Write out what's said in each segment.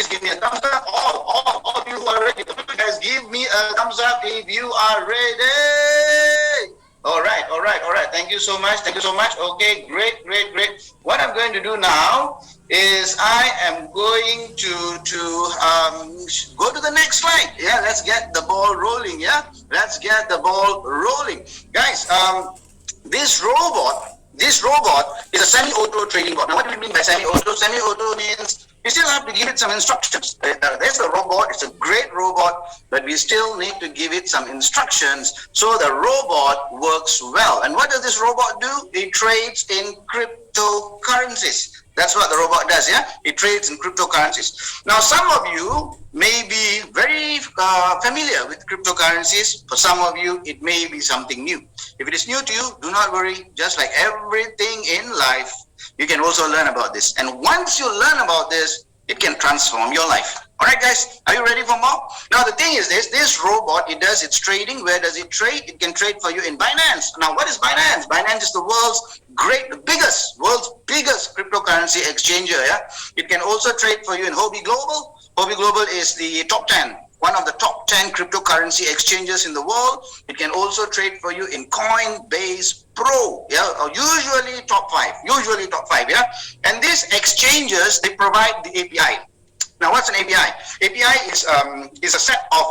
please give me a thumbs up. All of you who are ready, guys, give me a thumbs up if you are ready. All right. Thank you so much. Okay, great. What I'm going to do now is I am going to go to the next slide. Yeah, let's get the ball rolling. Guys. This robot is a semi-auto trading bot. Now, what do we mean by semi-auto? Semi-auto means you still have to give it some instructions. There's the robot. It's a great robot, but we still need to give it some instructions so the robot works well. And what does this robot do? It trades in cryptocurrencies. That's what the robot does, yeah? It trades in cryptocurrencies. Now, some of you may be very familiar with cryptocurrencies. For some of you, it may be something new. If it is new to you, do not worry. Just like everything in life, you can also learn about this. And once you learn about this, it can transform your life. All right, guys, are you ready for more? Now, the thing is this robot, it does its trading. Where does it trade? It can trade for you in Binance. Now, what is Binance? Binance is the world's biggest cryptocurrency exchanger. Yeah, it can also trade for you in Huobi Global. Huobi Global is the one of the top 10 cryptocurrency exchanges in the world. It can also trade for you in Coinbase Pro, yeah, or usually top five, yeah. And these exchanges, they provide the API. Now, what's an API? API is a set of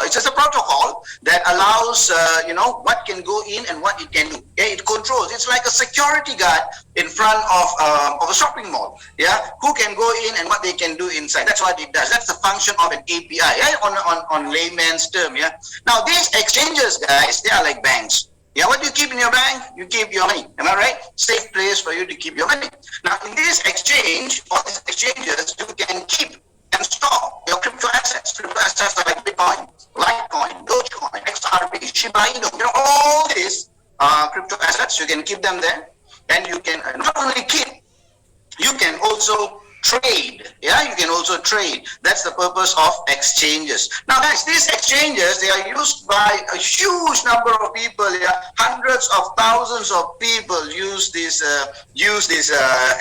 it's just a protocol that allows what can go in and what it can do. Yeah, it controls. It's like a security guard in front of a shopping mall. Yeah, who can go in and what they can do inside. That's what it does. That's the function of an API. Yeah, on layman's term. Yeah. Now, these exchanges, guys, they are like banks. Yeah, what do you keep in your bank? You keep your money. Am I right? Safe place for you to keep your money. Now, in this exchange, all these exchanges, you can keep and store your crypto assets. Crypto assets are like Bitcoin, Litecoin, Dogecoin, XRP, Shiba Inu. All these crypto assets, you can keep them there. And you can not only keep, you can also trade. Yeah, you can also trade. That's the purpose of exchanges. Now, guys, these exchanges, they are used by a huge number of people. Yeah, hundreds of thousands of people use these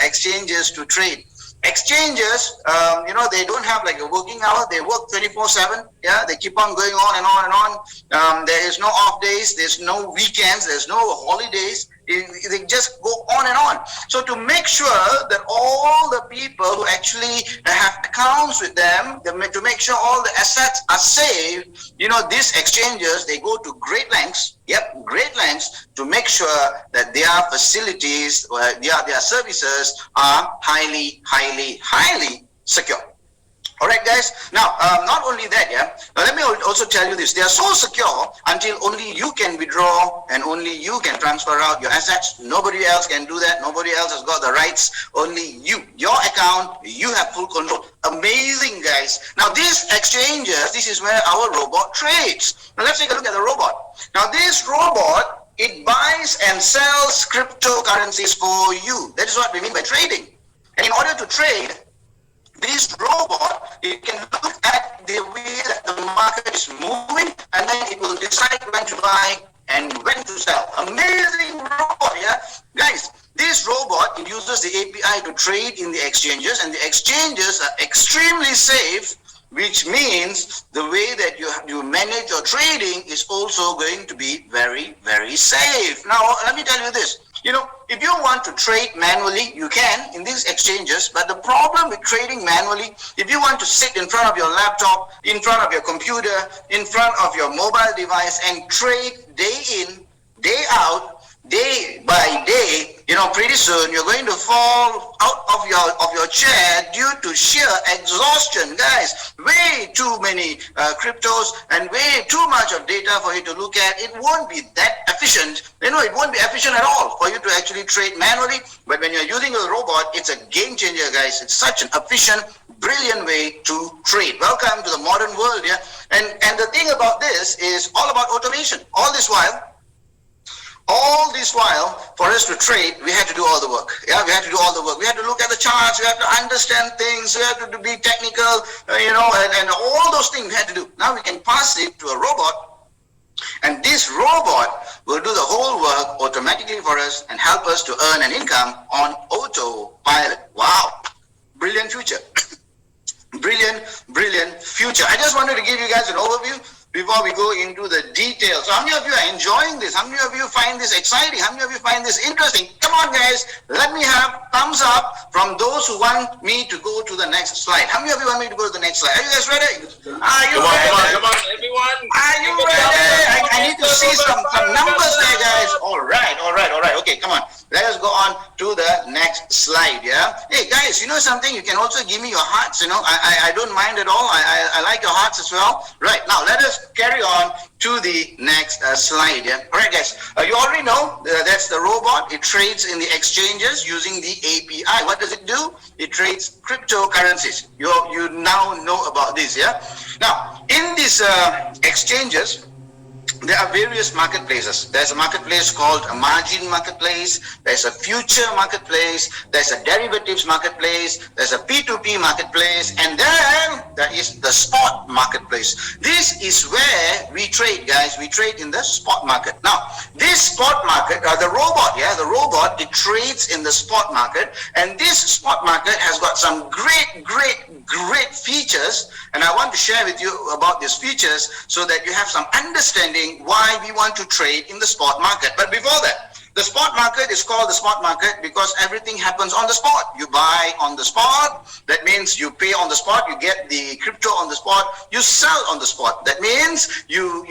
exchanges to trade. Exchanges, they don't have like a working hour. They work 24/7. Yeah, they keep on going on and on and on. There is no off days. There's no weekends. There's no holidays. They just go on and on. So to make sure that all the people who actually have accounts with them, to make sure all the assets are safe, these exchanges, they go to great lengths to make sure that their facilities, their services are highly secure. All right, guys. Now, not only that, now let me also tell you this. They are so secure until only you can withdraw and only you can transfer out your assets. Nobody else can do that. Nobody else has got the rights. Only you. Your account, you have full control. Amazing, guys. Now, these exchanges, this is where our robot trades. Now, let's take a look at the robot. Now, this robot, it buys and sells cryptocurrencies for you. That is what we mean by trading. And in order to trade, this robot, it can look at the way that the market is moving, and then it will decide when to buy and when to sell. Amazing robot, yeah? Guys, this robot, it uses the API to trade in the exchanges, and the exchanges are extremely safe, which means the way that you manage your trading is also going to be very, very safe. Now, let me tell you this. If you want to trade manually, you can in these exchanges, but the problem with trading manually, if you want to sit in front of your laptop, in front of your computer, in front of your mobile device and trade day in, day out, day by day, pretty soon you're going to fall out of your chair due to sheer exhaustion, guys. Way too many cryptos and way too much of data for you to look at. It won't be that efficient. It won't be efficient at all for you to actually trade manually. But when you're using a robot, it's a game changer, guys. It's such an efficient, brilliant way to trade. Welcome to the modern world, yeah. And the thing about this is all about automation. All this while, for us to trade, we had to do all the work. Yeah, we had to do all the work. We had to look at the charts. We had to understand things. We had to be technical, and all those things we had to do. Now we can pass it to a robot, and this robot will do the whole work automatically for us and help us to earn an income on autopilot. Wow, brilliant future. brilliant future. I just wanted to give you guys an overview before we go into the details. So how many of you are enjoying this? How many of you find this exciting? How many of you find this interesting? Come on guys, let me have thumbs up from those who want me to go to the next slide. How many of you want me to go to the next slide? Are you guys ready? Are you ready? Come on, everyone. Are you ready? I need to see some numbers there, guys. All right. Okay, come on. Let us go on to the next slide, yeah? Hey, guys, you know something? You can also give me your hearts, you know. I don't mind at all. I like your hearts as well. Right, now let us carry on to the next slide, yeah? All right, guys, you already know that's the robot. It trades in the exchanges using the API. What does it do? It trades cryptocurrencies. You now know about this, yeah? Now, in these exchanges, there are various marketplaces. There's a marketplace called a margin marketplace. There's a future marketplace. There's a derivatives marketplace. There's a P2P marketplace. And then there is the spot marketplace. This is where we trade, guys. We trade in the spot market. Now, this spot market, the robot, it trades in the spot market. And this spot market has got some great features. And I want to share with you about these features so that you have some understanding why we want to trade in the spot market. But before that, the spot market is called the spot market because everything happens on the spot. You buy on the spot. That means you pay on the spot. You get the crypto on the spot. You sell on the spot. That means you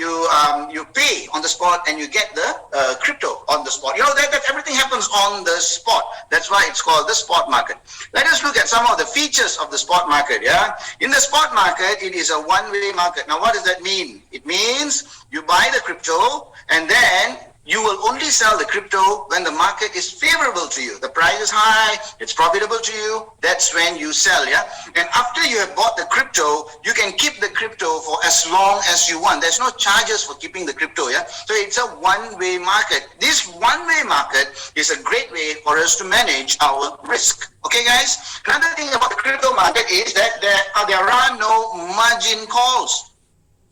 pay on the spot and you get the crypto on the spot. You know that everything happens on the spot. That's why it's called the spot market. Let us look at some of the features of the spot market. Yeah, in the spot market, it is a one-way market. Now, what does that mean? It means you buy the crypto and then you will only sell the crypto when the market is favorable to you. The price is high, it's profitable to you, that's when you sell, yeah? And after you have bought the crypto, you can keep the crypto for as long as you want. There's no charges for keeping the crypto, yeah? So it's a one-way market. This one-way market is a great way for us to manage our risk. Okay, guys? Another thing about the crypto market is that there are no margin calls.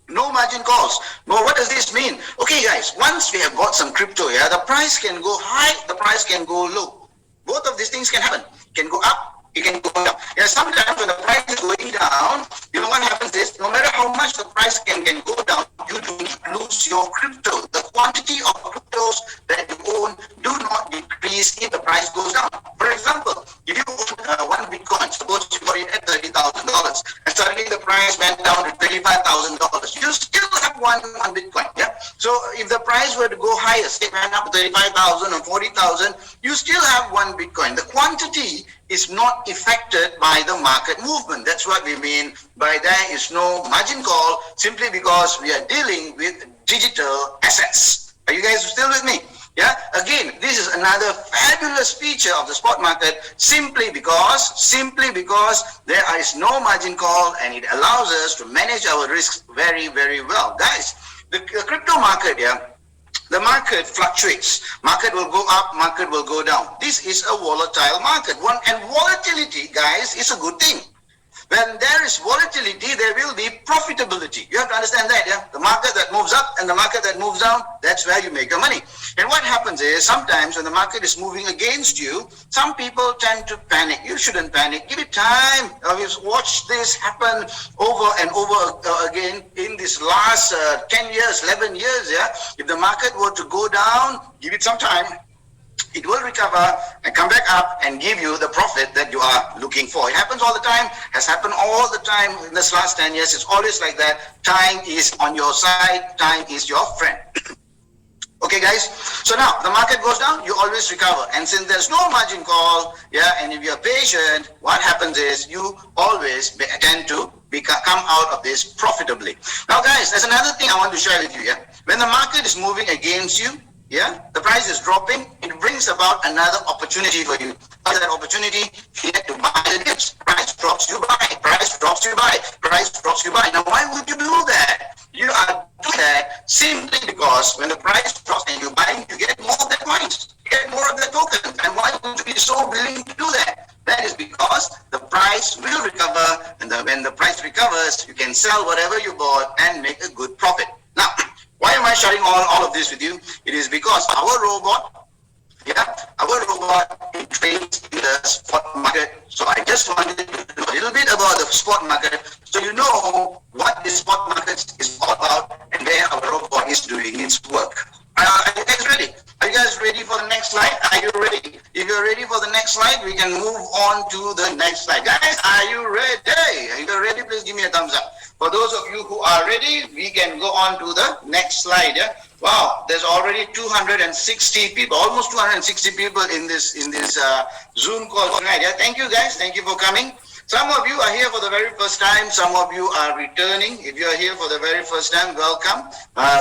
No margin calls. Well, what does this mean? Okay, guys, once we have bought some crypto, yeah, the price can go high, the price can go low. Both of these things can happen. It can go up, it can go down. Yeah, sometimes when the price is going down, you know what happens is, no matter how much the price can go down, you do not lose your crypto. The quantity of cryptos that you own do not decrease if the price goes down. For example, if you own one Bitcoin, suppose you bought it at $30,000 and suddenly the price went down to $25,000, you still have one Bitcoin, yeah? So if the price were to go higher, say it went up to 35,000 or 40,000, you still have one Bitcoin. The quantity is not affected by the market movement. That's what we mean by there is no margin call, simply because we are dealing with digital assets. Are you guys still with me? Yeah, again, this is another fabulous feature of the spot market simply because there is no margin call and it allows us to manage our risks very, very well. Guys, the crypto market, yeah, the market fluctuates. Market will go up, market will go down. This is a volatile market. And volatility, guys, is a good thing. When there is volatility, there will be profitability. You have to understand that, yeah? The market that moves up and the market that moves down, that's where you make your money. And what happens is, sometimes when the market is moving against you, some people tend to panic. You shouldn't panic. Give it time. We've watched this happen over and over again in this last 10 years, 11 years, yeah? If the market were to go down, give it some time. It will recover and come back up and give you the profit that you are looking for. It happens all the time, has happened all the time in this last 10 years. It's always like that. Time is on your side. Time is your friend. Okay, guys? So now, the market goes down, you always recover. And since there's no margin call, yeah, and if you're patient, what happens is you always tend to come out of this profitably. Now, guys, there's another thing I want to share with you, yeah? When the market is moving against you, yeah, the price is dropping, it brings about another opportunity for you. What is that opportunity? You get to buy the dips. Price drops, you buy. Price drops, you buy. Price drops, you buy. Now, why would you do that? You are doing that simply because when the price drops and you buy, you get more of the coins. You get more of the tokens. And why would you be so willing to do that? That is because the price will recover, and when the price recovers, you can sell whatever you bought and make a good profit. Now, why am I sharing all of this with you? It is because our robot, it trades in the spot market. So I just wanted to know a little bit about the spot market, so you know what the spot market is all about and where our robot is doing its work. Are you guys ready? Are you guys ready for the next slide? Are you ready? If you're ready for the next slide, we can move on to the next slide. Guys, are you ready? If you're ready, please give me a thumbs up. For those of you who are ready, we can go on to the next slide. Yeah? Wow, there's already 260 people, almost 260 people in this Zoom call tonight. Yeah? Thank you guys. Thank you for coming. Some of you are here for the very first time. Some of you are returning. If you are here for the very first time, welcome.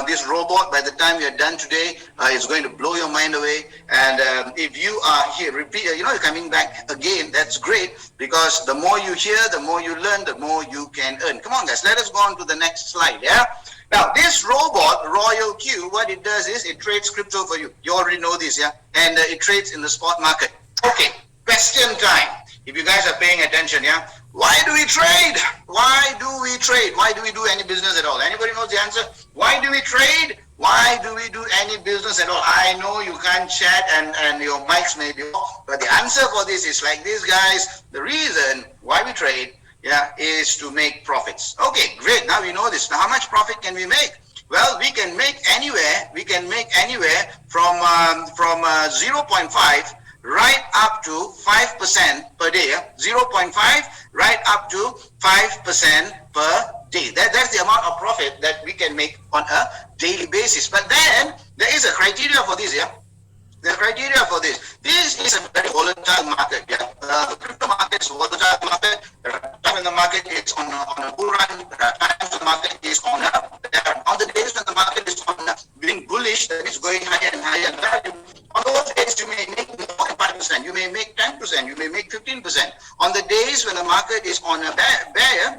This robot, by the time you're done today, is going to blow your mind away. And if you are here, repeat, you're coming back again, that's great, because the more you hear, the more you learn, the more you can earn. Come on, guys, let us go on to the next slide. Yeah. Now, this robot, ROYALQ, what it does is it trades crypto for you. You already know this, yeah? And it trades in the spot market. Okay, question time. If you guys are paying attention, yeah? Why do we trade? Why do we trade? Why do we do any business at all? Anybody knows the answer? Why do we trade? Why do we do any business at all? I know you can't chat and your mics may be off, but the answer for this is like this, guys. The reason why we trade, yeah, is to make profits. Okay, great. Now we know this. Now, how much profit can we make? Well, we can make anywhere from 0.5 right up to 5% per day. 0.5 right up to 5% per day. That's the amount of profit that we can make on a daily basis. But then there is a criteria for this, yeah. The criteria for this. This is a very volatile market. Yeah, the crypto market is a volatile market. There are times when the market is on a bull run. There are times when the market is on the days when the market is on being bullish, that is going higher and higher in value. On those days, you may make more than 5%. You may make 10%. You may make 15%. On the days when the market is on a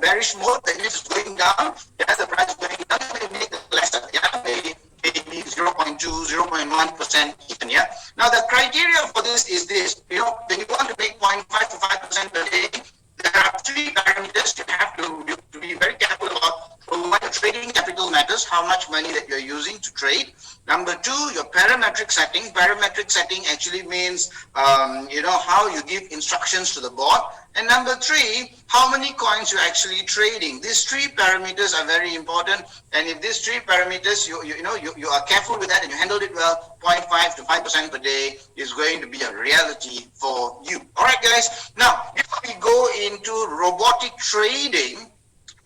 bearish mode, that is going down. Yeah, the price is going down. You may make lesser. Yeah, maybe 0.2, 0.1% even, yeah. Now the criteria for this is this, when you want to make 0.5 to 5% per day, there are three parameters you have to be very careful about. One, your trading capital matters, how much money that you're using to trade. Number two, your parametric setting. Parametric setting actually means, how you give instructions to the bot. And number three, how many coins you're actually trading. These three parameters are very important. And if these three parameters, you are careful with that and you handle it well, 0.5 to 5% per day is going to be a reality for you. All right, guys. Now, before we go into robotic trading,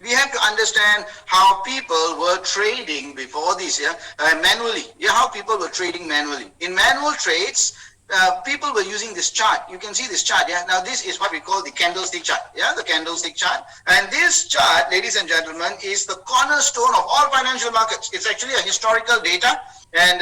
we have to understand how people were trading before this, manually. How people were trading manually. In manual trades, people were using this chart. You can see this chart, yeah. Now this is what we call the candlestick chart, the candlestick chart. And this chart, ladies and gentlemen, is the cornerstone of all financial markets. It's actually a historical data, and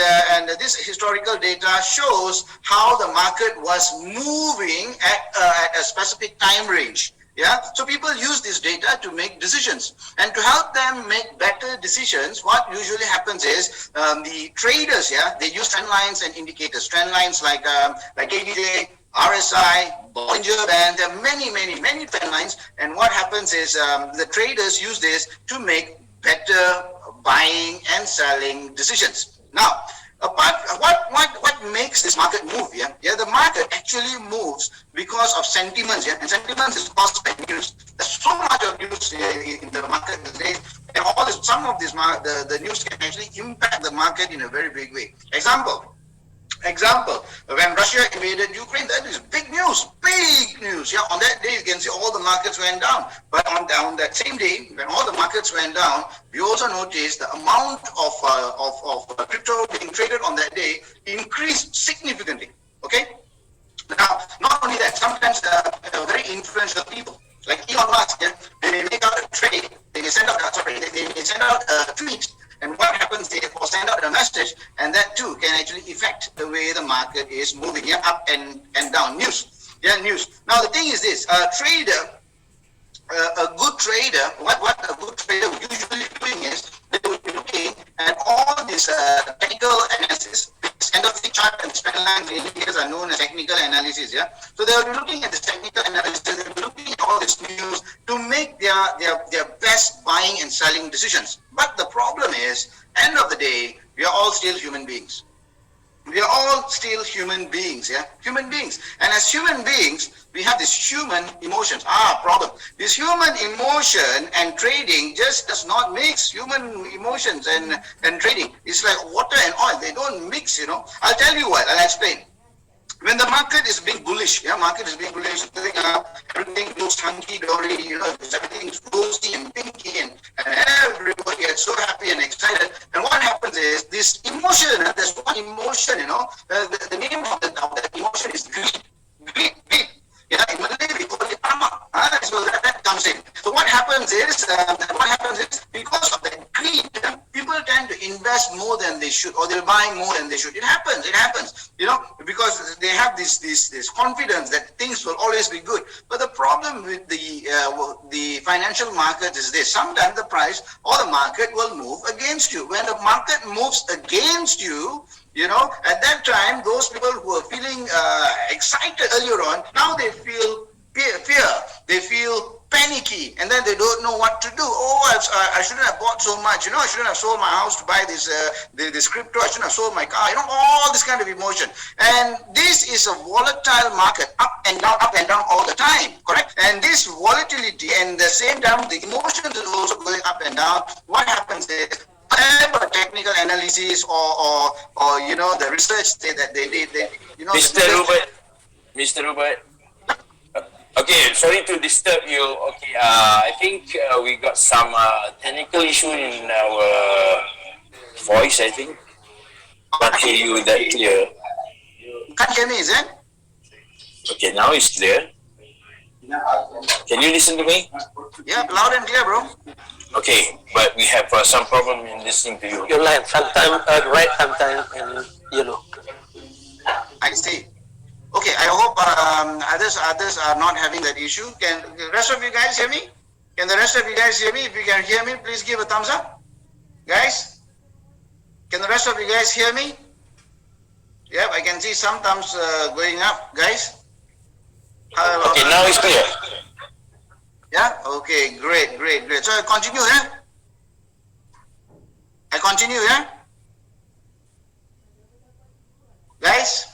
this historical data shows how the market was moving at a specific time range. Yeah, so people use this data to make decisions, and to help them make better decisions, what usually happens is the traders, they use trend lines and indicators. Trend lines like ADJ, RSI, Bollinger Band. There are many trend lines, and what happens is the traders use this to make better buying and selling decisions. Now, what makes this market move? The market actually moves because of sentiments, and sentiments is caused by news. There's so much of news in the market today, and some of this the news can actually impact the market in a very big way. Example, when Russia invaded Ukraine, that is big news. On that day, you can see all the markets went down. But on that same day, when all the markets went down, we also noticed the amount of crypto being traded on that day increased significantly. Okay. Now, not only that, sometimes very influential people like Elon Musk, they may make out a trade. They may send out a tweet. And what happens, they will send out a message, and that too can actually affect the way the market is moving, up and down. News. Now the thing is this: a good trader, what a good trader would usually be doing is they would be looking at all this technical analysis. This candlestick chart and trend lines indicators are known as technical analysis. So they will be looking at this technical analysis. They will be looking at all this news to make their best buying and selling decisions. But the problem is, end of the day, we are all still human beings. Human beings. And as human beings, we have this human emotions. Problem. This human emotion and trading just does not mix. Human emotions and trading. It's like water and oil. They don't mix, I'll tell you what. I'll explain. When the market is being bullish, market is being bullish, everything looks hunky-dory, everything is rosy and pinky, and everybody gets so happy and excited. And what happens is, this emotion, there's one emotion, the name of that emotion is greed. Greed. In Malay we call it lama. So that comes in. So what happens is, because of that greed, people tend to invest more than they should, or they'll buy more than they should. It happens, because they have this confidence that things will always be good. But the problem with the financial market is this: sometimes the price or the market will move against you. When the market moves against you, at that time, those people who are feeling excited earlier on, now they feel fear, they feel panicky, and then they don't know what to do. I shouldn't have bought so much, I shouldn't have sold my house to buy this crypto, I shouldn't have sold my car, all this kind of emotion. And this is a volatile market, up and down all the time, correct? And this volatility, and the same time, the emotions is also going up and down. What happens is, whatever technical analysis or the research that they did, Mr. Robert, okay, sorry to disturb you. Okay, I think we got some technical issue in our voice, I think. Can't hear you that clear. Can't hear me, is it? Okay, now it's clear. Can you listen to me? Yeah, loud and clear, bro. Okay, but we have some problem in listening to you. Your line, sometimes red, sometimes yellow. I see. Okay, I hope others are not having that issue. Can the rest of you guys hear me? Can the rest of you guys hear me? If you can hear me, please give a thumbs up. Guys, can the rest of you guys hear me? Yep, I can see some thumbs going up, guys. Okay, now it's clear. Yeah, okay, great. So I continue, I continue, guys?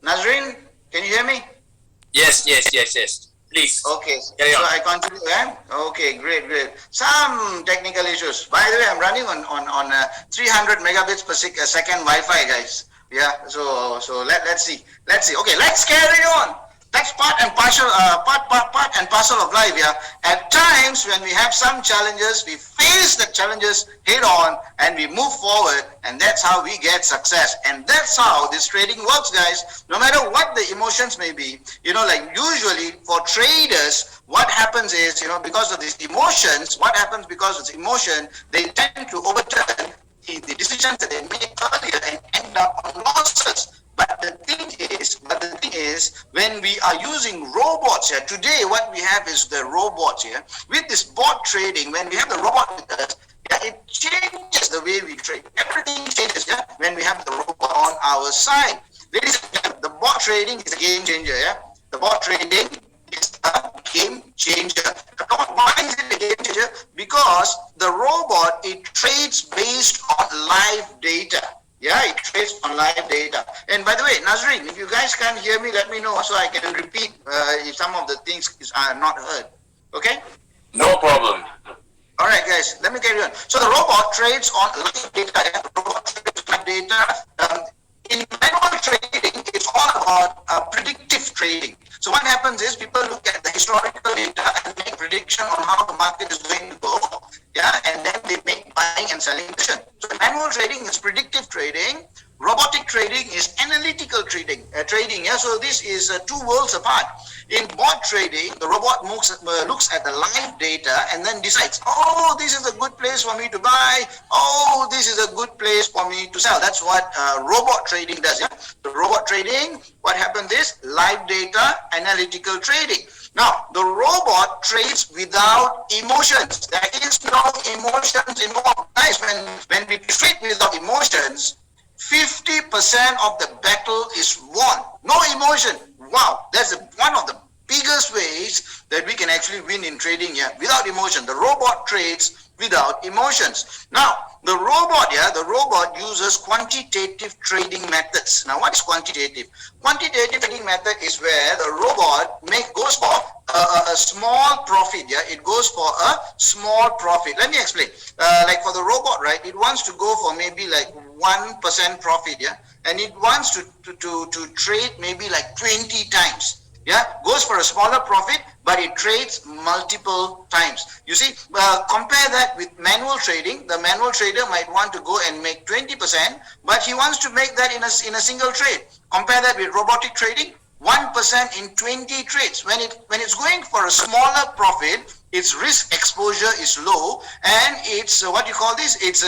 Nazrin, can you hear me? Yes. Please. Okay, so I continue, Okay, great. Some technical issues. By the way, I'm running on 300 megabits per second Wi-Fi, guys. Yeah, so let's see. Okay, let's carry on. That's part and parcel of life. Yeah. At times when we have some challenges, we face the challenges head on and we move forward, and that's how we get success. And that's how this trading works, guys. No matter what the emotions may be, like usually for traders, what happens is, because of these emotions, they tend to overturn the decisions that they made earlier and end up on losses. But the thing is, when we are using robots here, today what we have is the robots here. With this bot trading, when we have the robot with us, it changes the way we trade. Everything changes when we have the robot on our side. Ladies and gentlemen, the bot trading is a game changer. The bot trading is a game changer. Why is it a game changer? Because the robot, it trades based on live data. It trades on live data. And by the way, Nazrin, if you guys can't hear me, let me know so I can repeat if some of the things are not heard. Okay? No problem. All right, guys, let me carry on. So the robot trades on live data. The robot trades live data. In manual trading, it's all about predictive trading. So what happens is people look at the historical data and make prediction on how the market is going to go. And then they make buying and selling decisions. So manual trading is predictive trading. Robotic trading is analytical trading. So this is two worlds apart. In bot trading, the robot looks at the live data and then decides, this is a good place for me to buy. This is a good place for me to sell. That's what robot trading does. The robot trading, what happens is live data, analytical trading. Now, the robot trades without emotions. There is no emotions involved. Guys, when we trade without emotions, 50% of the battle is won. No emotion. Wow, that's one of the biggest ways that we can actually win in trading here without emotion. The robot trades without emotions. Now, the robot uses quantitative trading methods. Now, what is quantitative? Quantitative trading method is where the robot goes for a small profit. Yeah, it goes for a small profit. Let me explain. Like for the robot, right? It wants to go for maybe like 1% profit. Yeah, and it wants to trade maybe like 20 times. Yeah, goes for a smaller profit, but it trades multiple times. You see, compare that with manual trading. The manual trader might want to go and make 20%, but he wants to make that in a single trade. Compare that with robotic trading, 1% in 20 trades. When it's going for a smaller profit, its risk exposure is low, and it's what you call this, it's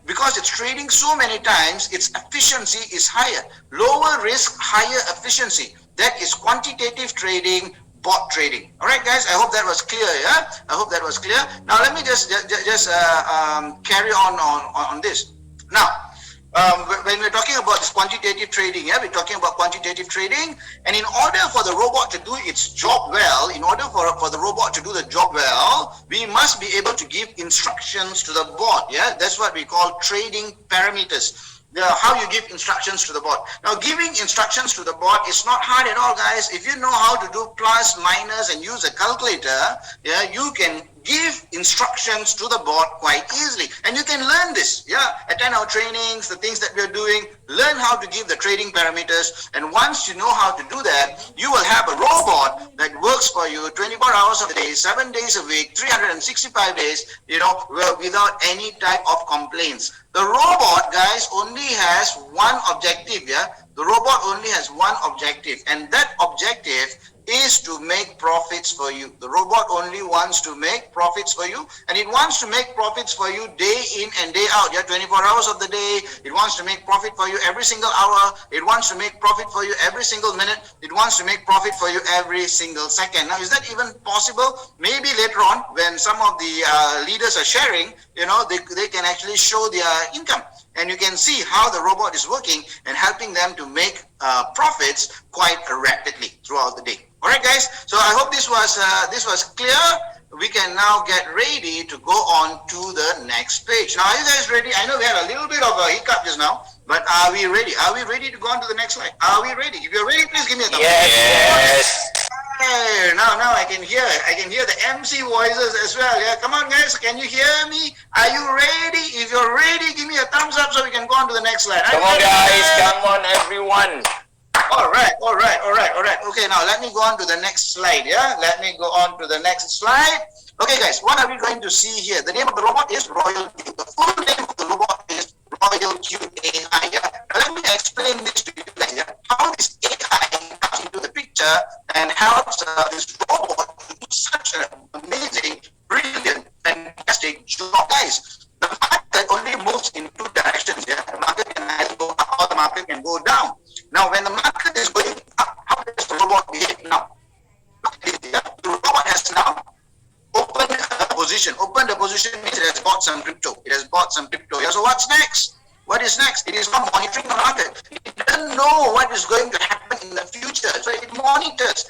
because it's trading so many times, its efficiency is higher. Lower risk, higher efficiency. That is quantitative trading, bot trading. All right, guys, I hope that was clear. Yeah, I hope that was clear. Now let me just carry on this. Now, when we're talking about this quantitative trading, yeah, we're talking about quantitative trading, and in order for the robot to do its job well, in order for the robot to do the job well, we must be able to give instructions to the bot. Yeah, that's what we call trading parameters. How you give instructions to the bot. Now, giving instructions to the bot is not hard at all, guys. If you know how to do plus, minus, and use a calculator, yeah, you can give instructions to the bot quite easily. And you can learn this, yeah. Attend our trainings, the things that we're doing, learn how to give the trading parameters. And once you know how to do that, you will have a robot that works for you 24 hours of the day, 7 days a week, 365 days, you know, without any type of complaints. The robot, guys, only has one objective, yeah? The robot only has one objective, and that objective is to make profits for you. The robot only wants to make profits for you, and it wants to make profits for you day in and day out. Yeah, 24 hours of the day. It wants to make profit for you every single hour. It wants to make profit for you every single minute. It wants to make profit for you every single second. Now, is that even possible? Maybe later on, when some of the leaders are sharing, you know, they can actually show their income, and you can see how the robot is working and helping them to make profits quite rapidly throughout the day. All right, guys. So I hope this was clear. We can now get ready to go on to the next page. Now, are you guys ready? I know we had a little bit of a hiccup just now, but are we ready? Are we ready to go on to the next slide? Are we ready? If you're ready, please give me a thumbs up. Yes. Hey, now I can hear the MC voices as well. Yeah, come on, guys. Can you hear me? Are you ready? If you're ready, give me a thumbs up so we can go on to the next slide. Come on, guys. Come on, everyone. All right. Okay, now let me go on to the next slide. Yeah, let me go on to the next slide. Okay, guys, what are we going to see here? The name of the robot is ROYALQ. The full name of the robot is ROYALQ AI. Yeah? Now, let me explain this to you guys. Yeah? How this AI comes into the picture and helps this robot to do such an amazing, brilliant, fantastic job, guys. The market only moves in two directions. Yeah, the market can either go up or the market can go down. Now, when the market is going up, how does the robot behave now? The robot has now opened a position. Opened a position means it has bought some crypto. Yeah, so what's next? What is next? It is not monitoring the market. It doesn't know what is going to happen in the future. So it monitors,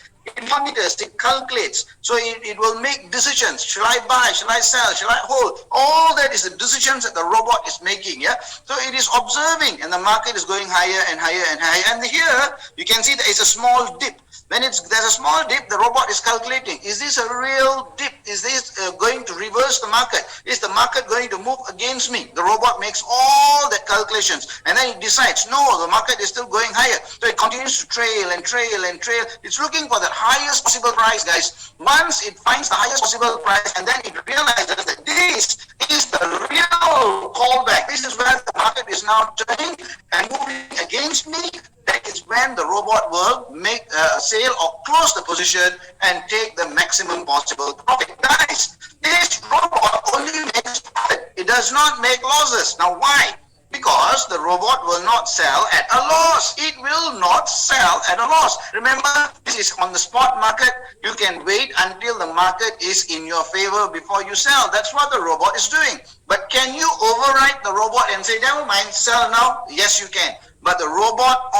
it calculates. So it will make decisions. Shall I buy? Shall I sell? Shall I hold? All that is the decisions that the robot is making. Yeah. So it is observing, and the market is going higher and higher and higher. And here you can see there is a small dip. When there's a small dip, the robot is calculating. Is this a real dip? Is this going to reverse the market? Is the market going to move against me? The robot makes all the calculations, and then it decides, no, the market is still going higher. So it continues to trail and trail and trail. It's looking for the highest possible price, guys. Once it finds the highest possible price, and then it realizes that this is the real callback. This is where the market is now turning and moving against me. That is when the robot will make a sale or close the position and take the maximum possible profit. Guys, this robot only makes profit. It does not make losses. Now, why? Because the robot will not sell at a loss. It will not sell at a loss. Remember, this is on the spot market. You can wait until the market is in your favor before you sell. That's what the robot is doing. But can you override the robot and say, never mind, sell now? Yes, you can. but the robot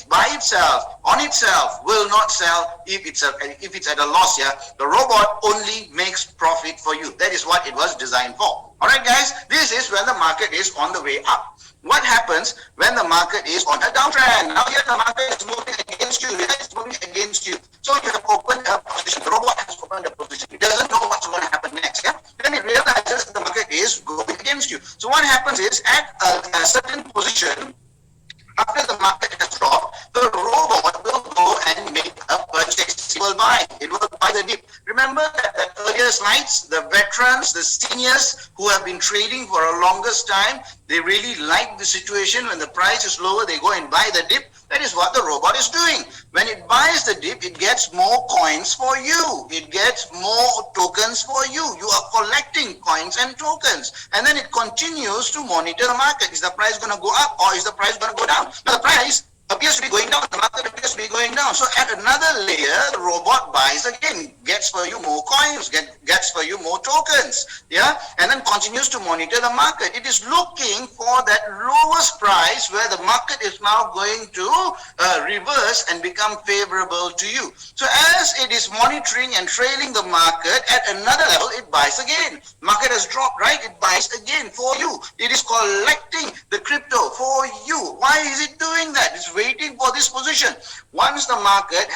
by itself will not sell if it's at a loss. Yeah, the robot only makes profit for you. That is what it was designed for. All right, guys, this is when the market is on the way up. What happens when the market is on a downtrend? Now here the market is moving against you. It's moving against you. So you have opened a position. The robot has opened a position. It doesn't know what's going to happen next. Yeah. Then it realizes the market is going against you. So what happens is at a certain position, after the market has dropped, the robot will go and make a purchase. It will buy. It will buy the dip. Remember that earlier slides, the veterans, the seniors who have been trading for a longest time, they really like the situation. When the price is lower, they go and buy the dip. That is what the robot is doing. When it buys the dip, it gets more coins for you. It gets more tokens for you. You are collecting coins and tokens. And then it continues to monitor the market. Is the price going to go up or is the price going to go down? Now the price appears to be going down. The market appears to be going down. So at another layer, the robot buys again, gets for you more coins, gets for you more tokens, yeah, and then continues to monitor the market. It is looking for that lowest price where the market is now going to reverse and become favorable to you. So as it is monitoring and trailing the market, at another level, it buys again. Market has dropped, right? It buys again for you. It is collecting the crypto for you. Why is it doing that? It's waiting for this position. Once the market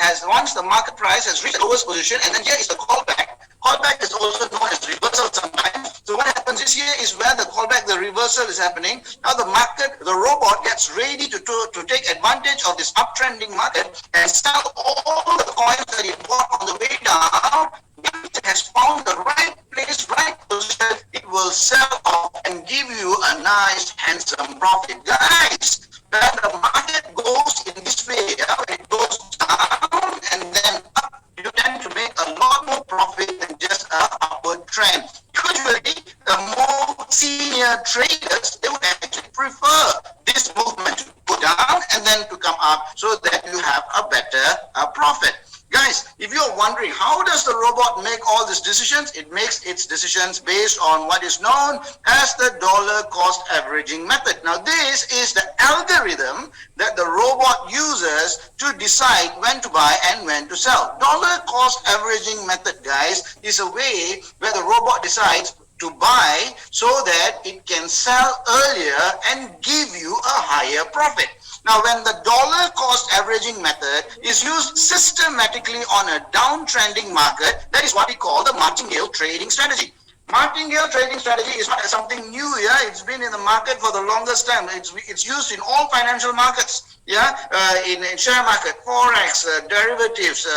price has reached the lowest position, and then here is the callback. Callback is also known as reversal sometimes. So what happens is here is where the callback, the reversal is happening. Now the market, the robot gets ready to take advantage of this uptrending market and sell all the coins that it bought on the way down. When it has found the right place, right position, it will sell off and give you a nice, handsome profit. Guys, when the market goes in this way, when it goes down and then up, you tend to make a lot more profit than just an upward trend. Usually, the more senior traders, they would actually prefer this movement to go down and then to come up so that you have a better profit. Guys, if you're wondering how does the robot make all these decisions, it makes its decisions based on what is known as the dollar cost averaging method. Now this is the algorithm that the robot uses to decide when to buy and when to sell. Dollar cost averaging method, guys, is a way where the robot decides to buy so that it can sell earlier and give you a higher profit. Now, when the dollar cost averaging method is used systematically on a downtrending market, that is what we call the martingale trading strategy. Martingale trading strategy is not something new, yeah. It's been in the market for the longest time. It's used in all financial markets, yeah. In share market, forex, derivatives,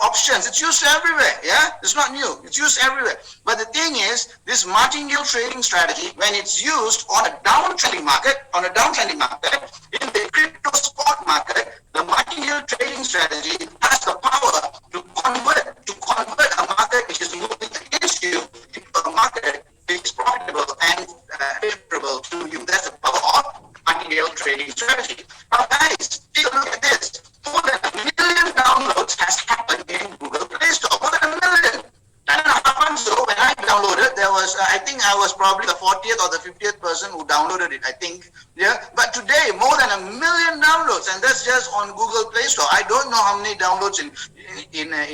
options. It's used everywhere, yeah. It's not new. It's used everywhere. But the thing is, this martingale trading strategy, when it's used on a downtrending market, in the crypto spot market, the martingale trading strategy has the power to convert a market which is moving against you into a market which is profitable and favorable to you. That's the power of martingale trading strategy. Now, guys, take a look at this. More than 1 million downloads has happened in Google Play Store. More than 1 million. 10.5 months ago, when I downloaded, there was, I think I was probably the 40th or the 50th person who downloaded it, I think. Yeah. But today, more than 1 million downloads, and that's just on Google Play Store. I don't know how many downloads in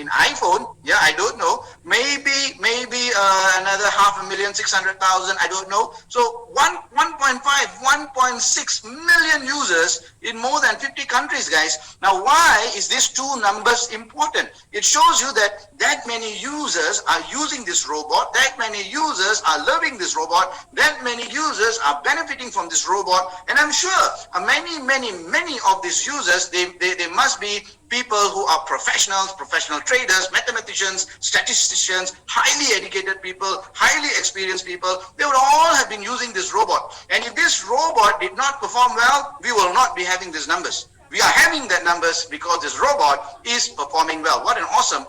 iPhone. Yeah, I don't know. Maybe another 500,000, 600,000. I don't know. So 1.6 million users in more than 50 countries, guys. Now, why is these two numbers important? It shows you that many users are using this robot, that many users are loving this robot, that many users are benefiting from this robot, and I'm sure many of these users, they must be people who are professionals, professional traders, mathematicians, statisticians, highly educated people, highly experienced people. They would all have been using this robot. And if this robot did not perform well, we will not be having these numbers. We are having that numbers because this robot is performing well. What an awesome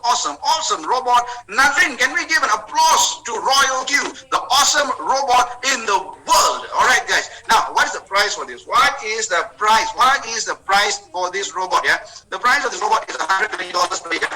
robot. Nazrin, can we give an applause to ROYALQ, the awesome robot in the world? All right, guys. Now, what is the price for this? What is the price? What is the price for this robot? Yeah, the price of this robot is $120 per year.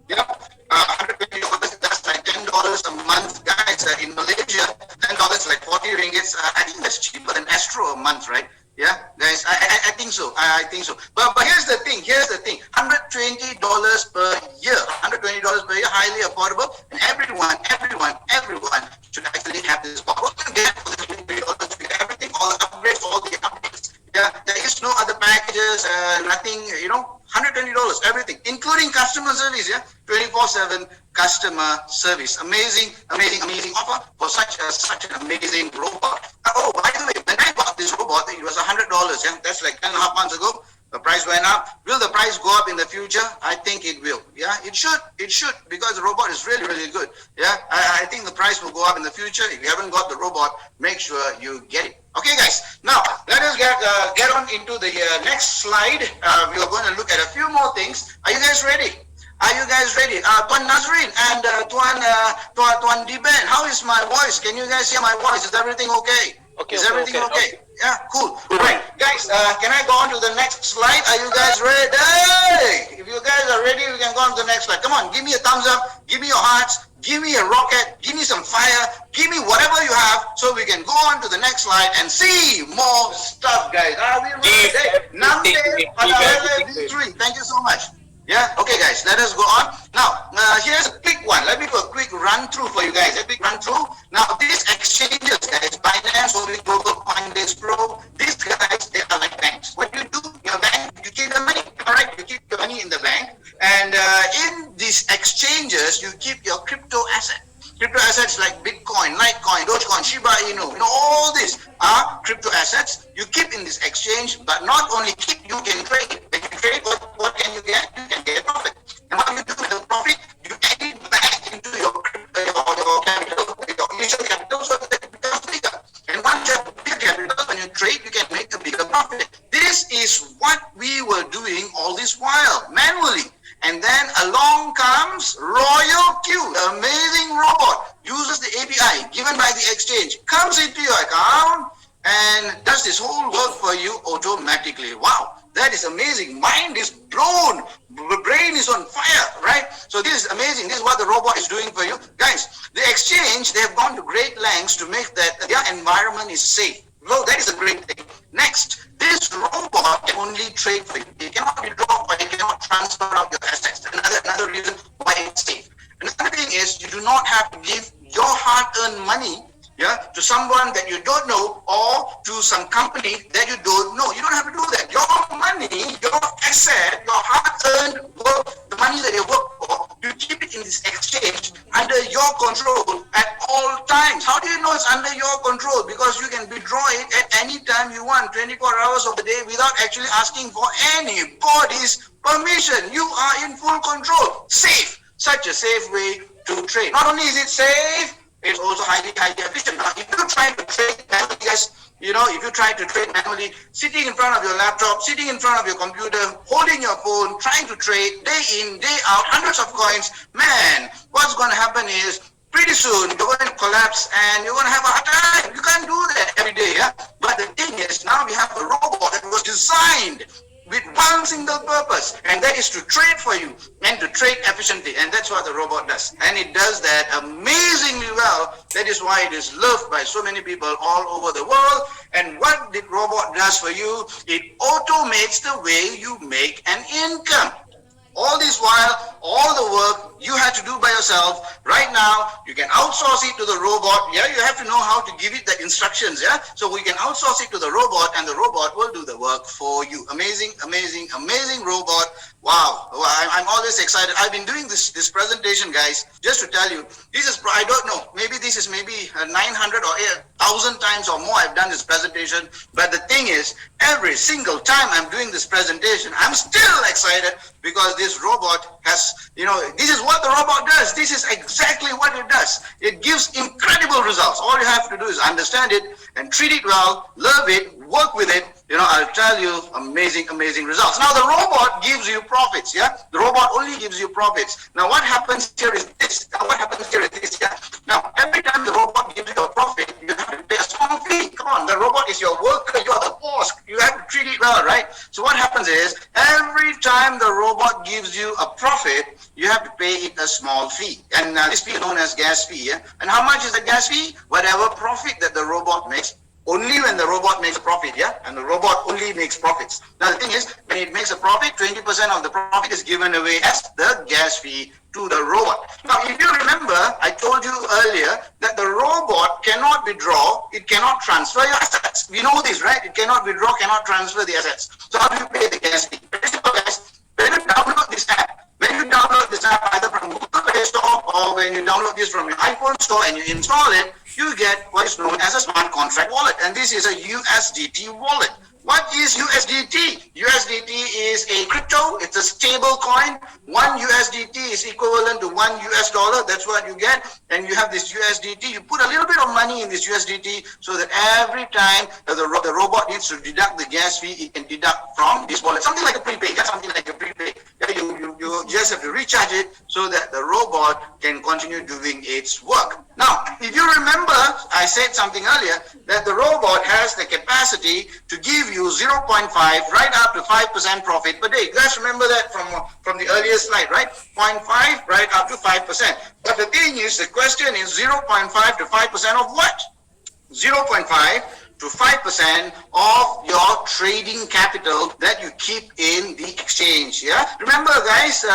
Yeah, $120. That's like $10 a month, guys. In Malaysia, $10 is like 40 ringgits. I think that's cheaper than Astro a month, right? Yeah, guys, I think so. I think so. But here's the thing. $120 per year. $120 per year, highly affordable, and everyone should actually have this box. What you get for this $120? You get everything, all the upgrades, all the updates. Yeah, there is no other packages, nothing, $120, everything, including customer service, yeah, 24/7 customer service. Amazing offer for such an amazing robot. Oh, by the way, when I bought this robot, it was $100, yeah, that's like 10.5 months ago. The price went up. Will the price go up in the future? I think it will. Yeah, it should, because the robot is really, really good. Yeah, I think the price will go up in the future. If you haven't got the robot, make sure you get it. Okay, guys. Now let us get on into the next slide. We are going to look at a few more things. Are you guys ready? Tuan Nazrin and Tuan Diben, how is my voice? Can you guys hear my voice? Is everything okay? Is everything okay? Yeah, cool. Right, guys, can I go on to the next slide? Are you guys ready? If you guys are ready, we can go on to the next slide. Come on, give me a thumbs up, give me your hearts, give me a rocket, give me some fire, give me whatever you have, so we can go on to the next slide and see more stuff, guys. Are we ready? Namde Padawele V3. Thank you so much. Yeah, okay guys, let us go on. Now, here's a quick one. Let me do a quick run through for you guys. Now, these exchanges, guys, Binance, Huobi, Global, Coinbase Pro, these guys, they are like banks. What you do, your bank, you keep the money, all right? You keep your money in the bank. And in these exchanges, you keep your crypto assets. Crypto assets like Bitcoin, Litecoin, Dogecoin, Shiba Inu, all these are crypto assets. You keep in this exchange, but not only keep, you can trade. When you trade, what can you get? You can get a profit. And what you do with the profit, you add it back into your crypto, your capital, your initial capital, so that it becomes bigger. And once you have bigger capital, when you trade, you can make a bigger profit. This is what we were doing all this while, manually. And then along comes ROYALQ, the amazing robot, uses the API given by the exchange, comes into your account and does this whole work for you automatically. Wow, that is amazing. Mind is blown, brain is on fire, right? So this is amazing. This is what the robot is doing for you. Guys, the exchange, they have gone to great lengths to make that their environment is safe. Well, that is a great thing. Next, this robot can only trade for you. It cannot withdraw or it cannot transfer out your assets. Another reason why it's safe. Another thing is you do not have to give your hard-earned money to someone that you don't know or to some company that you don't know. You don't have to do that. Your money, your asset, your hard-earned work, the money that you work for, you keep it in this exchange under your control at all times. How do you know it's under your control? Because you can withdraw it at any time you want, 24 hours of the day, without actually asking for anybody's permission. You are in full control. Safe. Such a safe way to trade. Not only is it safe, it's also highly efficient. Now, if you try to trade manually, guys, if you try to trade manually, sitting in front of your laptop, sitting in front of your computer, holding your phone, trying to trade day in, day out, hundreds of coins, man, what's going to happen is pretty soon you're going to collapse and you're going to have a hard time. You can't do that every day, yeah? But the thing is, now we have a robot that was designed with one single purpose, and that is to trade for you and to trade efficiently. And that's what the robot does. And it does that amazingly well. That is why it is loved by so many people all over the world. And what the robot does for you, it automates the way you make an income. All this while, all the work you had to do by yourself, right now, you can outsource it to the robot. Yeah, you have to know how to give it the instructions. Yeah, so we can outsource it to the robot and the robot will do the work for you. Amazing robot. Wow, I'm always excited. I've been doing this presentation, guys, just to tell you, this is, I don't know, maybe this is 900 or 1,000 times or more I've done this presentation. But the thing is, every single time I'm doing this presentation, I'm still excited because this robot has, this is what the robot does. This is exactly what it does. It gives incredible results. All you have to do is understand it and treat it well, love it, work with it. I'll tell you, amazing results. Now the robot gives you profits, yeah? The robot only gives you profits. Now what happens here is this. Yeah? Now every time the robot gives you a profit, you have to pay a small fee. Come on, the robot is your worker, you are the boss. You have to treat it well, right? So what happens is, every time the robot gives you a profit, you have to pay it a small fee. And this fee is known as gas fee, yeah? And how much is the gas fee? Whatever profit that the robot makes only when the robot makes a profit, yeah? And the robot only makes profits. Now the thing is, when it makes a profit, 20% of the profit is given away as the gas fee to the robot. Now, if you remember, I told you earlier that the robot cannot withdraw, it cannot transfer your assets. We know this, right? It cannot withdraw, cannot transfer the assets. So how do you pay the gas fee? Very simple, guys. When you download this app, either from Google Play Store or when you download this from your iPhone store and you install it, you get what is known as a smart contract wallet. And this is a USDT wallet. What is USDT? USDT is a crypto. It's a stable coin. One USDT is equivalent to $1. That's what you get. And you have this USDT. You put a little bit of money in this USDT so that every time the robot needs to deduct the gas fee, it can deduct from this wallet. Something like a prepaid. That's something like a prepaid. You just have to recharge it so that the robot can continue doing its work. Now, if you remember, I said something earlier that the robot has the capacity to give you 0.5 right up to 5% profit per day. You guys remember that from the earlier slide, right? 0.5 right up to 5%. But the thing is, the question is 0.5 to 5% of what? 0.5 to 5% of your trading capital that you keep in the exchange. Yeah. Remember, guys,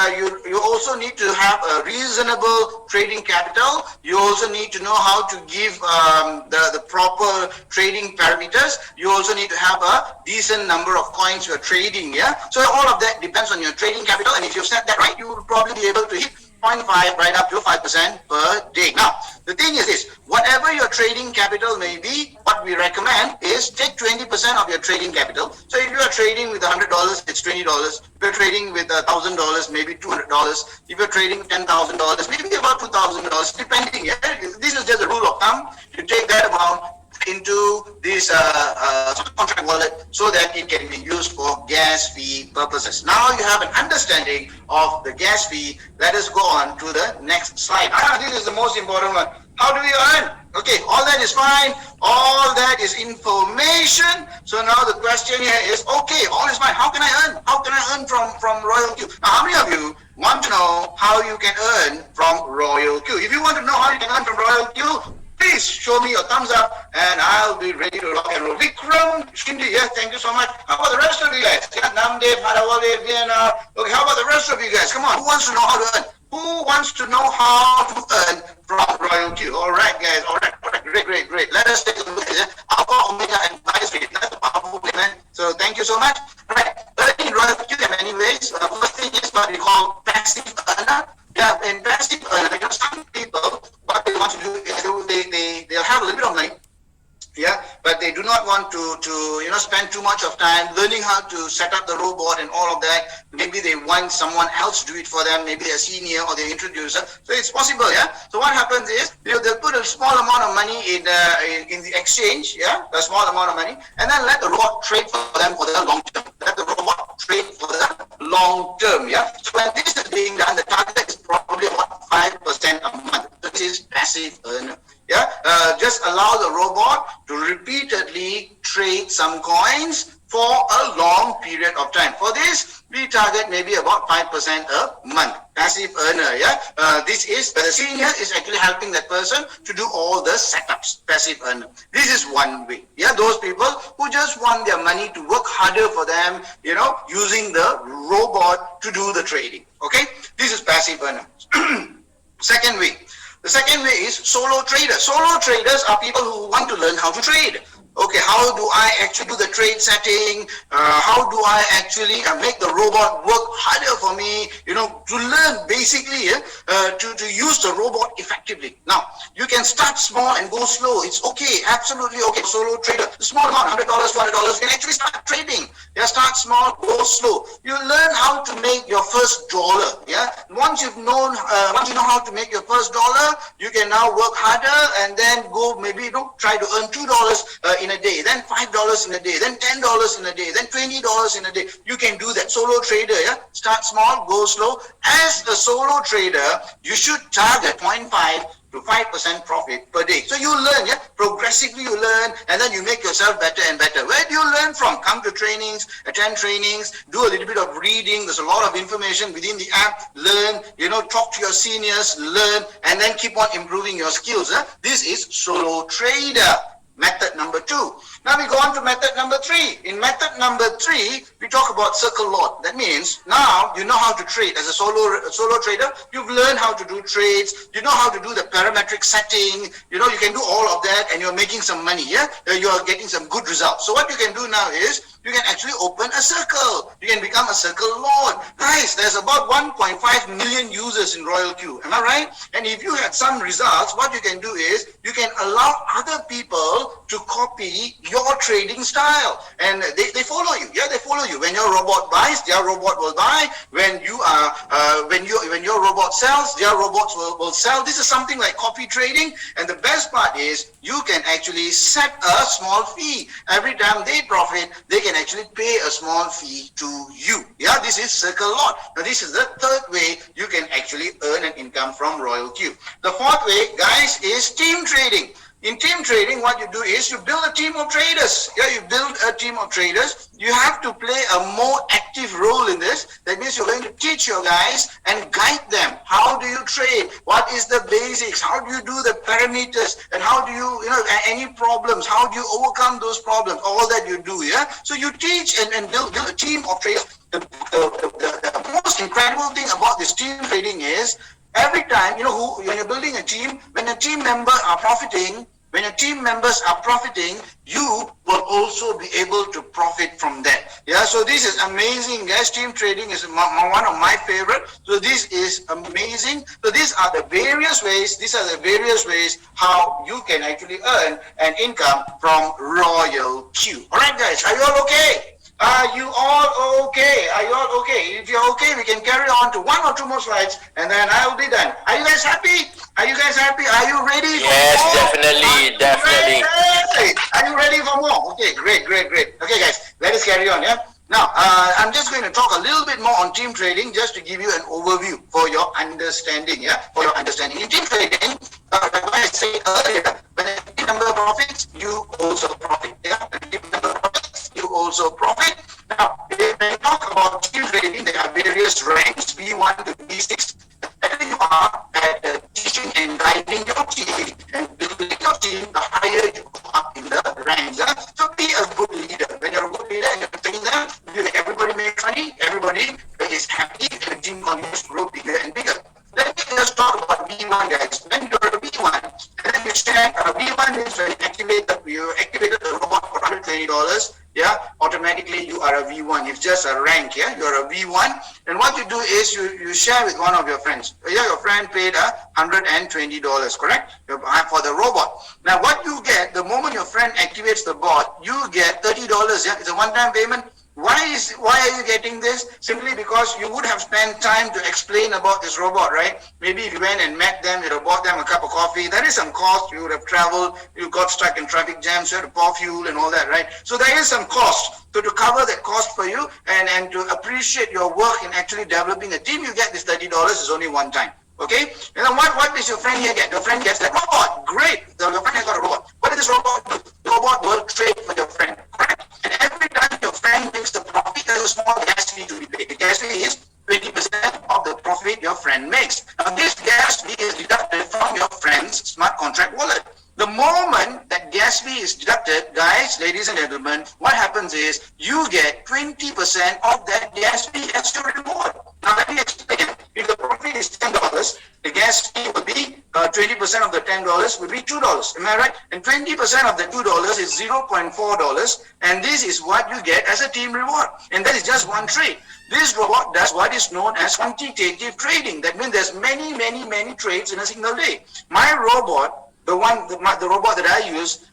you also need to have a reasonable trading capital. You also need to know how to give the proper trading parameters. You also need to have a decent number of coins you're trading. Yeah. So all of that depends on your trading capital, and if you've set that right, you will probably be able to hit 0.5 right up to 5% per day. Now, the thing is this, whatever your trading capital may be, what we recommend is take 20% of your trading capital. So if you are trading with $100, it's $20. If you're trading with $1,000, maybe $200. If you're trading $10,000, maybe about $2,000, depending. Yeah? This is just a rule of thumb. You take that amount into this contract wallet so that it can be used for gas fee purposes. Now you have an understanding of the gas fee. Let us go on to the next slide. This is the most important one. How do we earn? Okay, all that is fine. All that is information. So now the question here is, okay, all is fine. How can I earn? How can I earn from ROYALQ? Now, how many of you want to know how you can earn from ROYALQ? If you want to know how you can earn from ROYALQ, please show me your thumbs up and I'll be ready to rock and roll. Vikram, Shindi, yes, thank you so much. How about the rest of you guys? Yeah, Namdev, Harawale, Vienna. Okay, how about the rest of you guys? Come on, who wants to know how to earn? Who wants to know how to earn from ROYALQ? All right, guys. All right. Great. Let us take a look at Alpha, Omega, and Advisory. That's a powerful plan. So thank you so much. All right. Earning ROYALQ in many ways. First thing is what we call passive earner. Yeah, in passive earner, some people, what they want to do is they'll have a little bit of money. Yeah, but they do not want to spend too much of time learning how to set up the robot and all of that. Maybe they want someone else to do it for them, maybe a senior or the introducer. So it's possible, yeah. So what happens is they'll put a small amount of money in the exchange, yeah, a small amount of money, and then let the robot trade for them for the long term. Let the robot trade for the long term, yeah. So when this is being done, the target is probably about 5% a month. So this is passive earner. Yeah, just allow the robot to repeatedly trade some coins for a long period of time. For this, we target maybe about 5% a month. Passive earner, yeah. This is the senior is actually helping that person to do all the setups. Passive earner. This is one way. Yeah, those people who just want their money to work harder for them, using the robot to do the trading. Okay, this is passive earner. Second way. The second way is solo traders. Solo traders are people who want to learn how to trade. Okay, how do I actually do the trade setting? How do I actually make the robot work harder for me? To learn basically to use the robot effectively. Now, you can start small and go slow. It's okay, absolutely okay. Solo trader, small amount, $100, $200, you can actually start trading. Yeah, start small, go slow. You learn how to make your first dollar. Yeah, once you know how to make your first dollar, you can now work harder and then go maybe try to earn $2 in a day, then $5 in a day, then $10 in a day, then $20 in a day. You can do that. Solo trader, yeah. Start small, go slow. As a solo trader, you should target 0.5 to 5% profit per day. So you learn, yeah. Progressively you learn, and then you make yourself better and better. Where do you learn from? Come to trainings, attend trainings, do a little bit of reading. There's a lot of information within the app. Learn, talk to your seniors, learn, and then keep on improving your skills. This is solo trader. method number 2. Now we go on to method number 3. In method number 3, we talk about circle lot. That means now you know how to trade. As a solo trader, you've learned how to do trades. You know how to do the parametric setting. You know, you can do all of that and you're making some money. Yeah, you are getting some good results. So what you can do now is you can actually open a circle. You can become a circle lord. Guys, there's about 1.5 million users in ROYALQ. Am I right? And if you had some results, what you can do is you can allow other people to copy your trading style, and they follow you. Yeah, they follow you. When your robot buys, their robot will buy. When you are when your robot sells, their robots will sell. This is something like copy trading. And the best part is you can actually set a small fee. Every time they profit, they can actually pay a small fee to you. Yeah, this is circle lot. Now this is the third way you can actually earn an income from ROYALQ. The fourth way, guys, is team trading. In team trading, what you do is you build a team of traders. Yeah, you build a team of traders. You have to play a more active role in this. That means you're going to teach your guys and guide them. How do you trade? What is the basics? How do you do the parameters? And how do you, any problems? How do you overcome those problems? All that you do, yeah? So you teach and build a team of traders. The most incredible thing about this team trading is every time, when you're building a team, when a team member are profiting, when your team members are profiting, you will also be able to profit from that. Yeah, so this is amazing, guys. Team trading is one of my favorite. So this is amazing. So these are the various ways. These are the various ways how you can actually earn an income from ROYALQ. All right, guys, are you all okay? Are you all okay? Are you all okay? If you're okay, we can carry on to 1 or 2 more slides, and then I will be done. Are you guys happy? Are you guys happy? Are you ready for yes, more? definitely. Are you ready for more? Okay, great. Okay, guys, let us carry on, yeah? Now, I'm just going to talk a little bit more on team trading just to give you an overview for your understanding, yeah? For your understanding. In team trading, like I said earlier, when a team member profits, you also profit, yeah? When a team member profits, you also profit. Now, when we talk about team trading, there are various ranks, B1 to B6. The better you are at teaching and guiding your team and building your team, the higher you go up in the ranks. Yeah? So be a good leader. When you're a good leader and you're training them, everybody makes money, everybody is happy, and the team continues to grow bigger and bigger. Let me just talk about B1, guys. When you're a B1, and then you stand, B1 means when you activated the robot for $120, yeah, automatically you are a V1. It's just a rank, yeah, you're a V1. And what you do is you share with one of your friends. Yeah, your friend paid $120, correct? For the robot. Now what you get, the moment your friend activates the bot, you get $30, yeah, it's a one-time payment. Why are you getting this? Simply because you would have spent time to explain about this robot, right? Maybe if you went and met them, you'd have bought them a cup of coffee. There is some cost. You would have traveled. You got stuck in traffic jams. You had to pour fuel and all that, right? So there is some cost. So to cover that cost for you and to appreciate your work in actually developing a team, you get this $30 is only one time. Okay? And then what does your friend here get? Your friend gets that robot. Great. Your friend has got a robot. What does this robot do? The robot will trade for your friend. Correct? And every time your friend makes the profit, there's a small gas fee to be paid. The gas fee is 20% of the profit your friend makes. Now this gas fee is deducted from your friend's smart contract wallet. The moment that gas fee is deducted, guys, ladies and gentlemen, what happens is you get 20% of that gas fee as your reward. Now let me explain. If the profit is $10, the gas fee will be 20% of the $10 will be $2. Am I right? And 20% of the $2 is $0.4, and this is what you get as a team reward. And that is just one trade. This robot does what is known as quantitative trading. That means there's many trades in a single day. My robot, the robot that I use,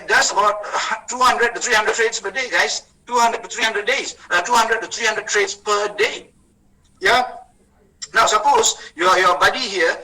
does about 200 to 300 trades per day, guys. 200 to 300 days, 200 to 300 trades per day. Yeah. Now suppose your buddy here,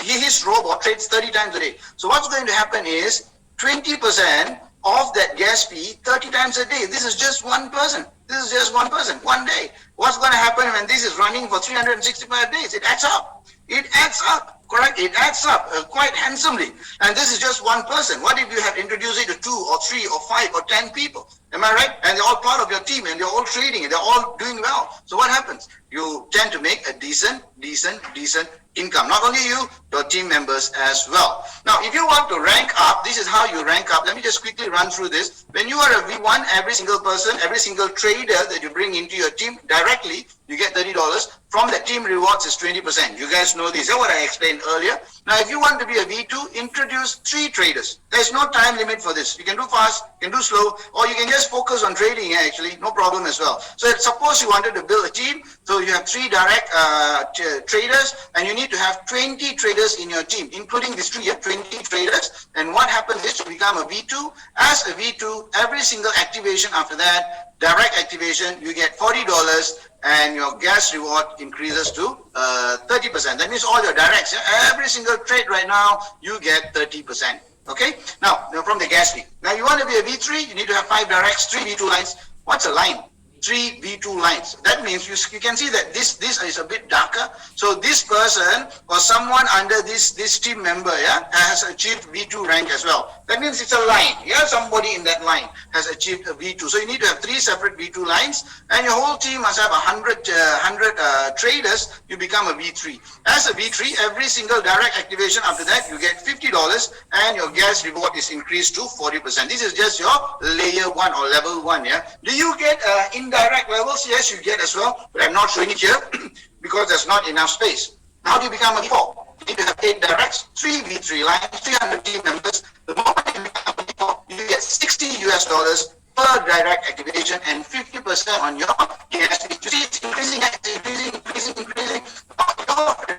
his robot trades 30 times a day. So what's going to happen is 20% of that gas fee 30 times a day. This is just one person. This is just one person, one day. What's going to happen when this is running for 365 days? It adds up. It adds up, correct? It adds up quite handsomely. And this is just one person. What if you have introduced it to 2 or 3 or 5 or 10 people? Am I right? And they're all part of your team and they're all trading and they're all doing well. So what happens? You tend to make a decent income. Not only you, your team members as well. Now, if you want to rank up, this is how you rank up. Let me just quickly run through this. When you are a V1, every single person, every single trader that you bring into your team directly, you get $30. From the team rewards is 20%. You guys know this. That's what I explained earlier. Now, if you want to be a V2, introduce 3 traders. There's no time limit for this. You can do fast, you can do slow, or you can just focus on trading actually. No problem as well. So suppose you wanted to build a team. So you have 3 direct traders and you need to have 20 traders in your team, including these 3, 20 traders. And what happens is you become a V2. As a V2, every single activation after that, direct activation, you get $40 and your gas reward increases to 30%. That means all your directs, every single trade right now, you get 30%. Okay? Now, from the gas fee. Now, you want to be a V3, you need to have 5 directs, 3 V2 lines. What's a line? 3 V2 lines. That means you can see that this is a bit darker. So this person or someone under this team member has achieved V2 rank as well. That means it's a line. Somebody in that line has achieved a V2. So you need to have 3 separate V2 lines and your whole team must have 100 traders. You become a V3. As a V3, every single direct activation after that you get $50 and your gas reward is increased to 40%. This is just your layer 1 or level 1. Do you get indirect levels? Yes, you get as well, but I'm not showing it here because there's not enough space. How do you become a V4? You need to have 8 directs, 3 V3 lines, 300 team members. The moment you become a V4, you get $60 per direct activation and 50% on your gas. You see, it's increasing. Your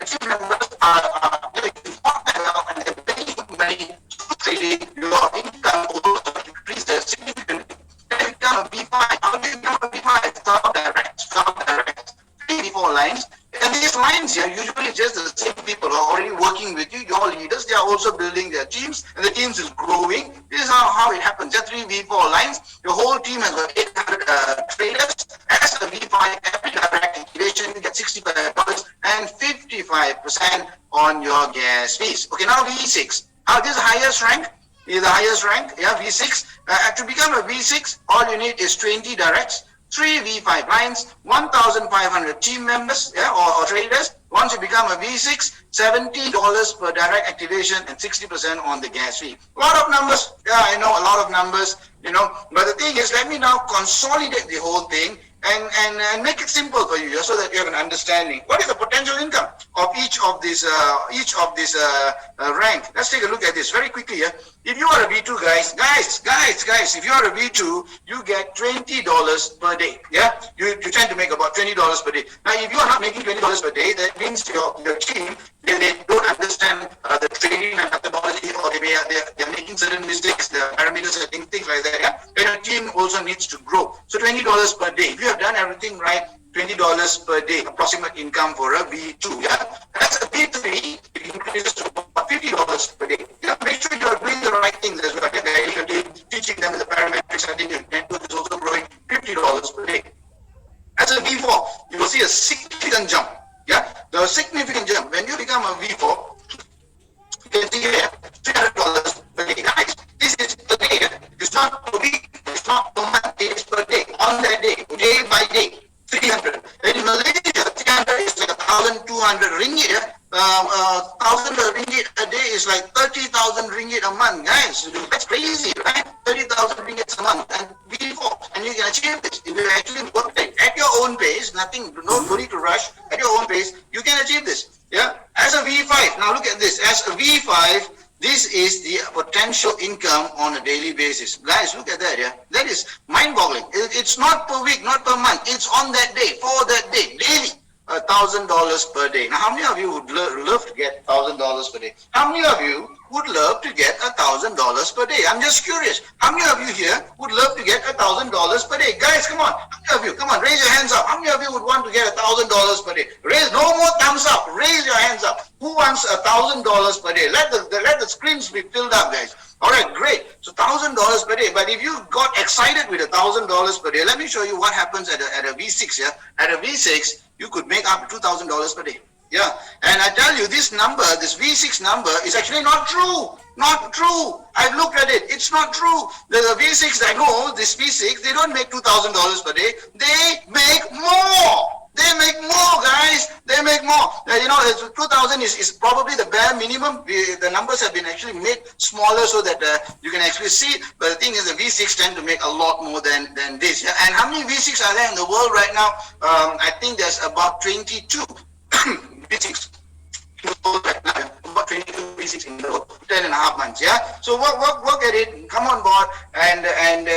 team members are doing well and they're paying money to trading. Your income will increase significantly. Then become a V5. How do you become a V5? Stop direct, 3 V4 lines. And these lines here, usually just the same people who are already working with you, your leaders, they are also building their teams, and the teams is growing. This is how it happens. Just 3 V4 lines. Your whole team has got 800 traders. As a V5, every direct activation, you get $65 and 55% on your gas fees. Okay, now V6. This is the highest rank. Is the highest rank, V6. To become a V6, all you need is 20 directs, 3 V5 lines, 1,500 team members, or traders. Once you become a V6, $70 per direct activation and 60% on the gas fee. A lot of numbers. I know, a lot of numbers, But the thing is, let me now consolidate the whole thing and make it simple for you so that you have an understanding. What is the potential income of each of these rank? Let's take a look at this very quickly here. If you are a V2, guys, if you are a V2, you get $20 per day. You tend to make about $20 per day. Now, if you are not making $20 per day, that means your team, they don't understand the trading methodology, or they're making certain mistakes, the parameter setting, things like that. And your team also needs to grow. So $20 per day. If you have done everything right, $20 per day, approximate income for a V2. That's a V3, it increases to about $50 per day. Make sure you are doing the right things as well. Teaching them the parametrics, I think your network is also growing $50 per day. As a V4, you will see a significant jump. The significant jump. When you become a V4, you can see here $300 per day. Guys, this is per day. It's not per week, it's not per month, it is per day. On that day by day, 300. And in Malaysia, 300 is like 1,200 ringgit. 1,000 ringgit a day is like 30,000 ringgit a month, guys. That's crazy, right? 30,000 ringgit a month and V4, and you can achieve this if you actually work at your own pace. No need to rush. At your own pace, you can achieve this. As a V5, now look at this. As a V5, this is the potential income on a daily basis. Guys, look at that. That is mind-boggling. It's not per week, not per month. It's on that day, for that day, daily. $1,000 per day. Now, how many of you would love to get $1,000 per day? How many of you would love to get $1,000 per day? I'm just curious. How many of you here would love to get $1,000 per day? Guys, come on. How many of you? Come on, raise your hands up. How many of you would want to get $1,000 per day? Raise, no more thumbs up. Raise your hands up. Who wants $1,000 per day? Let the screens be filled up, guys. All right, great. So $1,000 per day. But if you got excited with $1,000 per day, let me show you what happens at a V6. At a V6, you could make up to $2,000 per day. And I tell you, this number, this V6 number is actually not true. Not true. I've looked at it. It's not true. The V6, I know, this V6, they don't make $2,000 per day. They make more. They make more, guys. They make more. 2,000 is probably the bare minimum. The numbers have been actually made smaller so that you can actually see. But the thing is, the V6 tend to make a lot more than this. Yeah? And how many V6 are there in the world right now? I think there's about 22 V6. About 22 V6 in the world, 10.5 months. Yeah. So work at it. Come on board and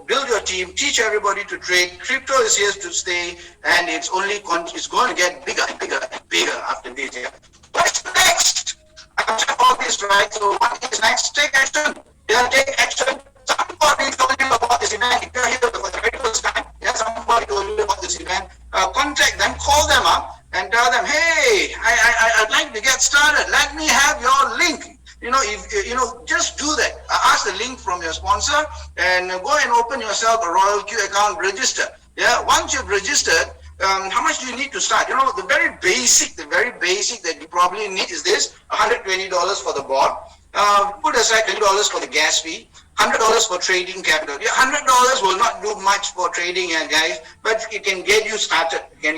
build your team. Teach everybody to trade. Crypto is here to stay, and it's going to get bigger and bigger and bigger after this. Yeah. What's next? I'm sure all this right. So what is next? Take action. Yeah, take action. Somebody told you about this event. If you're here for the very first time, yeah, somebody told you about this event. Contact them, call them up, and tell them, hey, I'd like to get started. Let me have your link. If just do that. Ask the link from your sponsor and go and open yourself a ROYALQ account, register. Yeah, once you've registered, how much do you need to start? The very basic that you probably need is this: $120 for the board. Put aside $20 for the gas fee. $100 for trading capital. Yeah, $100 will not do much for trading, guys, but it can get you started. You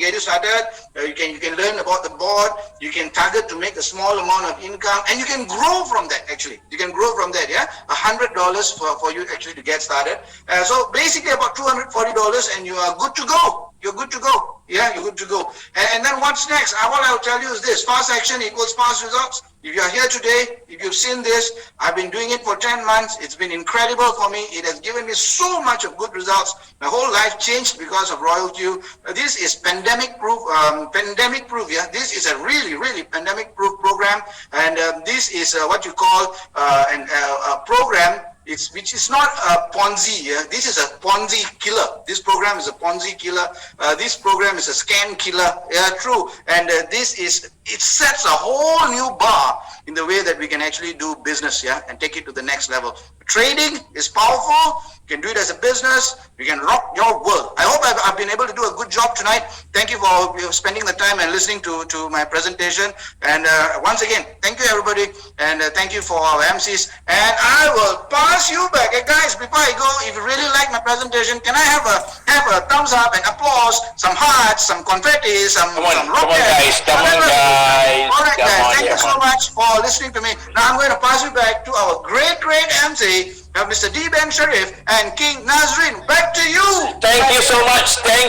can learn about the board. You can target to make a small amount of income, and you can grow from that. Actually, you can grow from that. Yeah, $100 for you actually to get started. So basically, about $240, and you are good to go. You're good to go. Yeah, you're good to go. And then what's next? What I'll tell you is this: fast action equals fast results. If you're here today, if you've seen this, I've been doing it for 10 months. It's been incredible for me. It has given me so much of good results. My whole life changed because of ROYALQ. This is pandemic proof. Yeah, this is a really, really pandemic proof program. And this is what you call a program. Which is not a Ponzi. Yeah? This is a Ponzi killer. This program is a Ponzi killer. This program is a scam killer. Yeah, true. And it sets a whole new bar in the way that we can actually do business, yeah, and take it to the next level. Trading is powerful. You can do it as a business. You can rock your world. I hope I've been able to do a good job tonight. Thank you for spending the time and listening to my presentation. And once again, thank you everybody, and thank you for our MCs. And I will pass you back. Hey guys, before I go, if you really like my presentation, can I have a thumbs up and applause, some hearts, some confetti, some rockets? Come on guys. All right guys, thank you so much for listening to me. Now I'm going to pass you back to our great MC, Mr. D. Ben Sharif and King Nazrin. Back to you. Thank you so much. Thank